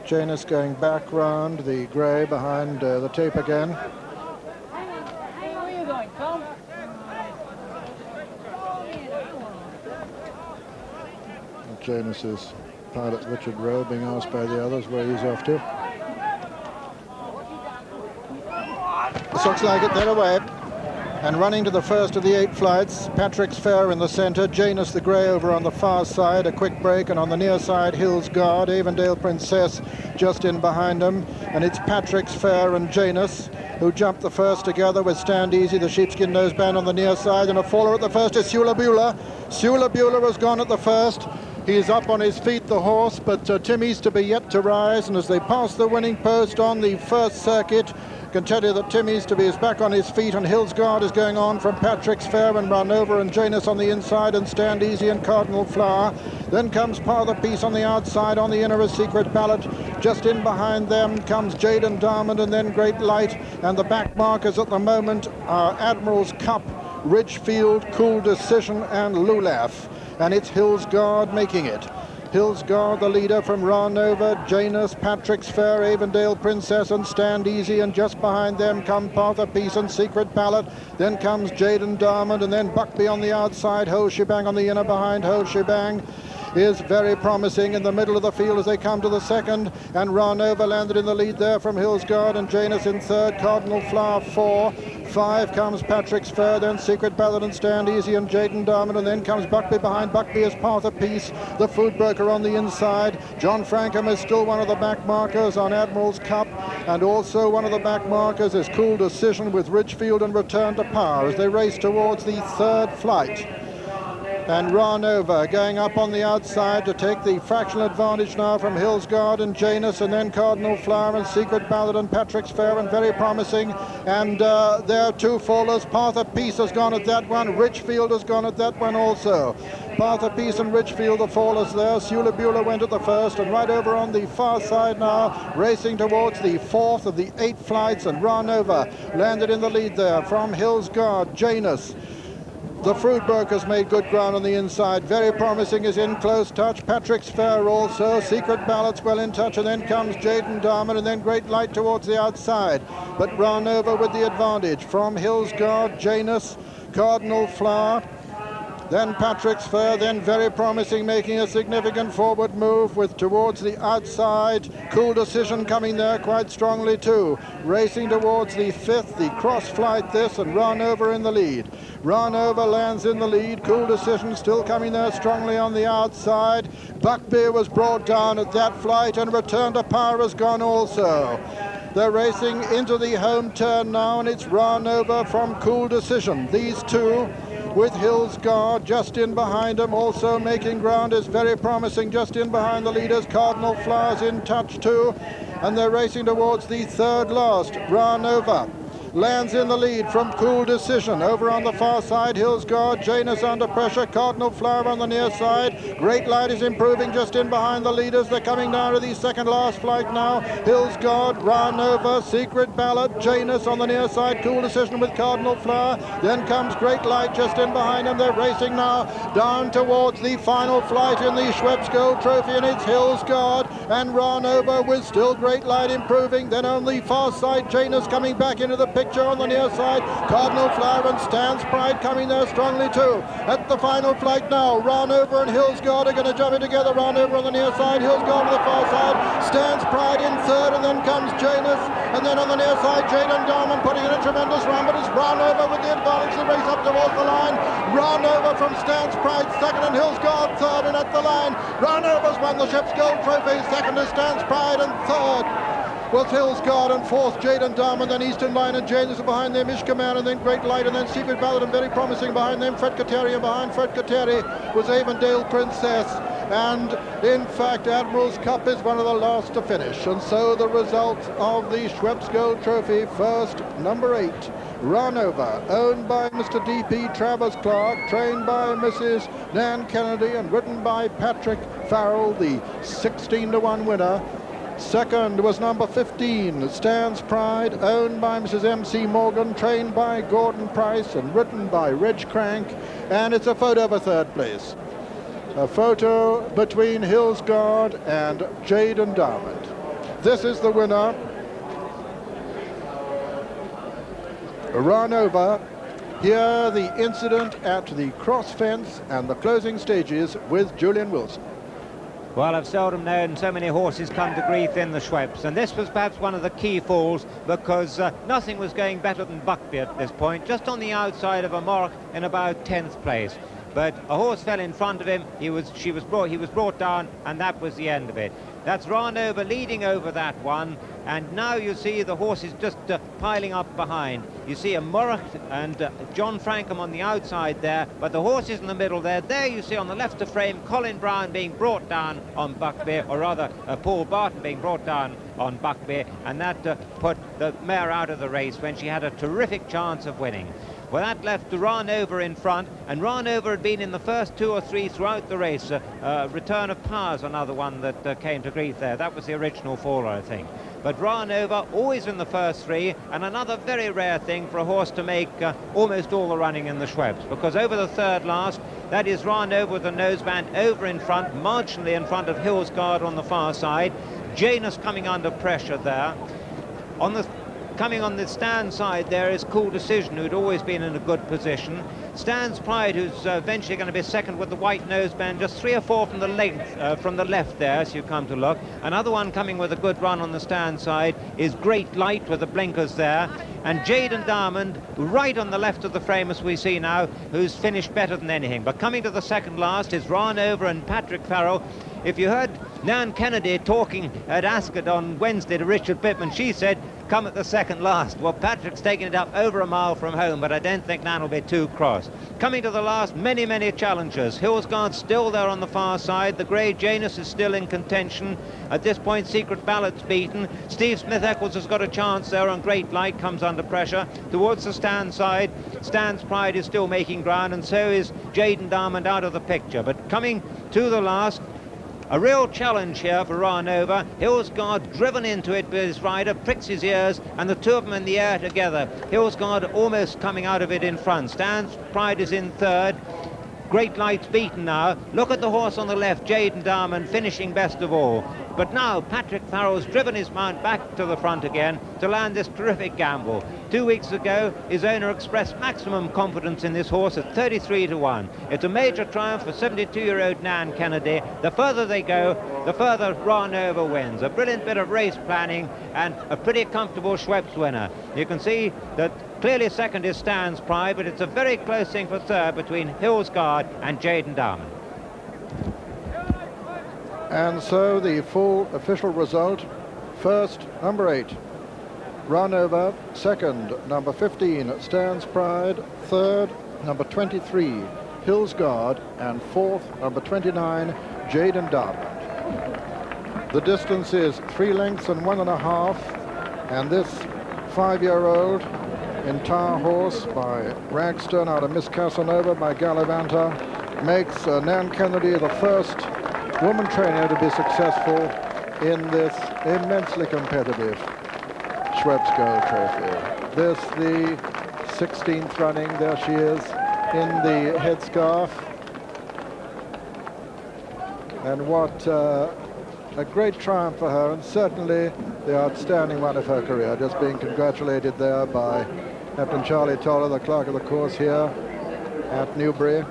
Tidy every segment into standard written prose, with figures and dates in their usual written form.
Janus going back round the grey behind the tape again. Hey, where are you going, Tom? Janus's pilot Richard Rowe being asked by the others where he's off to. This looks like it, they're away. And running to the first of the 8 flights, Patrick's Fair in the centre, Janus the Grey over on the far side, a quick break, and on the near side, Hill's Guard, Avondale Princess just in behind them. And it's Patrick's Fair and Janus who jumped the first together with Stand Easy, the sheepskin nose band on the near side, and a faller at the first is Sula Beulah. Sula Beulah has gone at the first. He's up on his feet, the horse, but Timmy's to be yet to rise, and as they pass the winning post on the first circuit, can tell you that Timmy's to be is back on his feet, and Hill's Guard is going on from Patrick's Fair and run over, and Janus on the inside, and Stand Easy and Cardinal Flower. Then comes Par the Peace on the outside, on the inner is Secret Ballot. Just in behind them comes Jade and Diamond, and then Great Light, and the back markers at the moment are Admiral's Cup, Ridgefield, Cool Decision, and Lulaf. And it's Hill's Guard making it. Hill's Guard, the leader from Ranova, Janus, Patrick's Fair, Avondale Princess, and Stand Easy, and just behind them come Path of Peace and Secret Ballot. Then comes Jade and Diamond, and then Buckby on the outside, Whole Shebang on the inner behind. Whole Shebang is very promising in the middle of the field as they come to the second, and Ranova landed in the lead there from Hill's Guard, and Janus in third, Cardinal Flower 4. 5 comes Patrick's Fair, then Secret Ballot and Stand Easy and Jaden Diamond, and then comes Buckby behind. Buckby is Path of Peace, the food broker on the inside. John Frankham is still one of the back markers on Admiral's Cup, and also one of the back markers is Cool Decision with Ridgefield and Return to Power as they race towards the third flight. And Ranova going up on the outside to take the fractional advantage now from Hill's Guard and Janus, and then Cardinal Flower and Secret Ballot and Patrick's Fair, and very promising. And there are 2 fallers. Path of Peace has gone at that one. Ridgefield has gone at that one also. Path of Peace and Ridgefield, the fallers there. Sula Beulah went at the first, and right over on the far side now, racing towards the 4th of the 8 flights, and Ranova landed in the lead there from Hill's Guard, Janus. The fruit brokers made good ground on the inside. Very promising is in close touch. Patrick's Fair also. Secret Ballot's well in touch, and then comes Jaden Diamond, and then Great Light towards the outside. But Ranova with the advantage from Hill's Guard, Janus, Cardinal Flower, then Patrick's Fair, then very promising, making a significant forward move with towards the outside. Cool Decision coming there quite strongly too. Racing towards the 5th, the cross flight this, and Ranova in the lead. Ranova lands in the lead. Cool Decision still coming there strongly on the outside. Buckbeer was brought down at that flight, and Return to Power has gone also. They're racing into the home turn now, and it's Ranova from Cool Decision. These two with Hill's Guard just in behind them, also making ground, is very promising just in behind the leaders. Cardinal Flowers in touch too, and they're racing towards the third last. Ranova lands in the lead from Cool Decision. Over on the far side, Hill's Guard, Janus under pressure, Cardinal Flower on the near side. Great Light is improving just in behind the leaders. They're coming down to the second last flight now. Hill's Guard, Ranova, Secret Ballot, Janus on the near side, Cool Decision with Cardinal Flower. Then comes Great Light just in behind them. They're racing now down towards the final flight in the Schweppes Gold Trophy, and it's Hill's Guard and Ranova with still Great Light improving. Then on the far side, Janus coming back into the picture on the near side. Cardinal Flower and Stan's Pride coming there strongly too. At the final flight now, Ranova and Hill's Guard are going to jump in together. Ranova on the near side, Hill's Guard on the far side. Stan's Pride in third, and then comes Janus. And then on the near side, Jaden Diamond putting in a tremendous run, but it's Ranova with the advantage. The race up towards the line. Ranova from Stan's Pride second, and Hill's Guard third, and at the line, Ranova's won the Schweppes Gold Trophy. Second is Stan's Pride, and third was Hill's Guard, and fourth Jaden Diamond, then Eastern Line and James behind them, Ishkaman, and then Great Light, and then Secret Ballot, and very promising behind them, Fred Kateri, and behind Fred Kateri was Avondale Princess. And in fact, Admiral's Cup is one of the last to finish, and so the result of the Schweppes Gold Trophy, first number 8, Ranova, owned by Mr. D.P. Travers Clark, trained by Mrs. Nan Kennedy, and ridden by Patrick Farrell, the 16-to-1 winner. Second was number 15, Stan's Pride, owned by Mrs. M.C. Morgan, trained by Gordon Price, and ridden by Reg Crank. And it's a photo for third place. A photo between Hill's Guard and Jaden Diamond. This is the winner. Run Over. Here the incident at the cross fence and the closing stages with Julian Wilson. Well, I've seldom known so many horses come to grief in the Schweppes, and this was perhaps one of the key falls because nothing was going better than Buckby at this point, just on the outside of a mark in about 10th place. But a horse fell in front of him, he was brought down, and that was the end of it. That's Run Over leading over that one, and now you see the horses just piling up behind. You see a Murroch and John Frankham on the outside there, but the horses in the middle there. There you see on the left of frame Colin Brown being brought down on Buckby, or rather Paul Barton being brought down on Buckby, and that put the mare out of the race when she had a terrific chance of winning. Well, that left Run Over in front, and Run Over had been in the first 2 or 3 throughout the race. Return of Powers, another one that came to grief there. That was the original faller, I think. But Run Over always in the first 3, and another very rare thing for a horse to make almost all the running in the Schweppes, because over the third last, that is Run Over with the noseband over in front, marginally in front of Hillsguard on the far side. Janus coming under pressure there. Coming on the stand side there is Cool Decision, who'd always been in a good position. Stan's Pride, who's eventually going to be second with the white noseband, just 3 or 4 from the length, from the left there as you come to look. Another one coming with a good run on the stand side is Great Light with the blinkers there. And Jaden Diamond, right on the left of the frame as we see now, who's finished better than anything. But coming to the second last is Run Over and Patrick Farrell. If you heard Nan Kennedy talking at Ascot on Wednesday to Richard Pittman, she said, come at the second last. Well, Patrick's taken it up over a mile from home, but I don't think Nan will be too cross. Coming to the last, many, many challengers. Hillsguard still there on the far side. The grey Janus is still in contention. At this point, Secret Ballot's beaten. Steve Smith-Eccles has got a chance there, and Great Light comes under pressure. Towards the stand side, Stan's Pride is still making ground, and so is Jaden Diamond out of the picture. But coming to the last, a real challenge here for Run Over. Hillsguard driven into it with his rider, pricks his ears, and the two of them in the air together. Hillsguard almost coming out of it in front. Stan's Pride is in third. Great Light's beaten now. Look at the horse on the left, Jaden Diamond, finishing best of all. But now Patrick Farrell's driven his mount back to the front again to land this terrific gamble. 2 weeks ago, his owner expressed maximum confidence in this horse at 33-1. It's a major triumph for 72-year-old Nan Kennedy. The further they go, the further Run Over wins. A brilliant bit of race planning and a pretty comfortable Schweppes winner. You can see that clearly second is Stan's Pride, but it's a very close thing for third between Hillsguard and Jaden Diamond. And so the full official result: first, number 8, Run Over; second, number 15, Stan's Pride; third, number 23, Hillsguard; and fourth, number 29, Jaden Diamond. The distance is 3 lengths and 1.5, and this 5-year-old entire horse by Ragstone out of Miss Casanova by Gallivanta makes Nan Kennedy the first woman trainer to be successful in this immensely competitive Schweppes Gold Trophy. This the 16th running. There she is in the headscarf. And what a great triumph for her, and certainly the outstanding one of her career. Just being congratulated there by Captain Charlie Toller, the clerk of the course here at Newbury,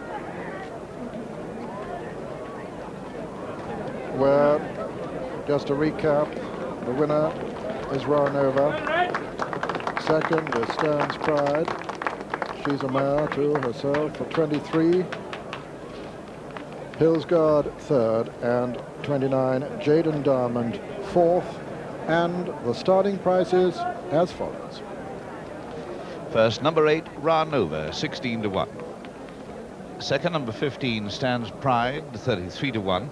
where, just to recap, the winner is Run Over. Second is Stan's Pride. She's a mare too herself for 23. Hillsguard third, and 29 Jaden Diamond fourth. And the starting prices as follows. First, number 8, Run Over, 16-1. Second, number 15, Stan's Pride, 33-1.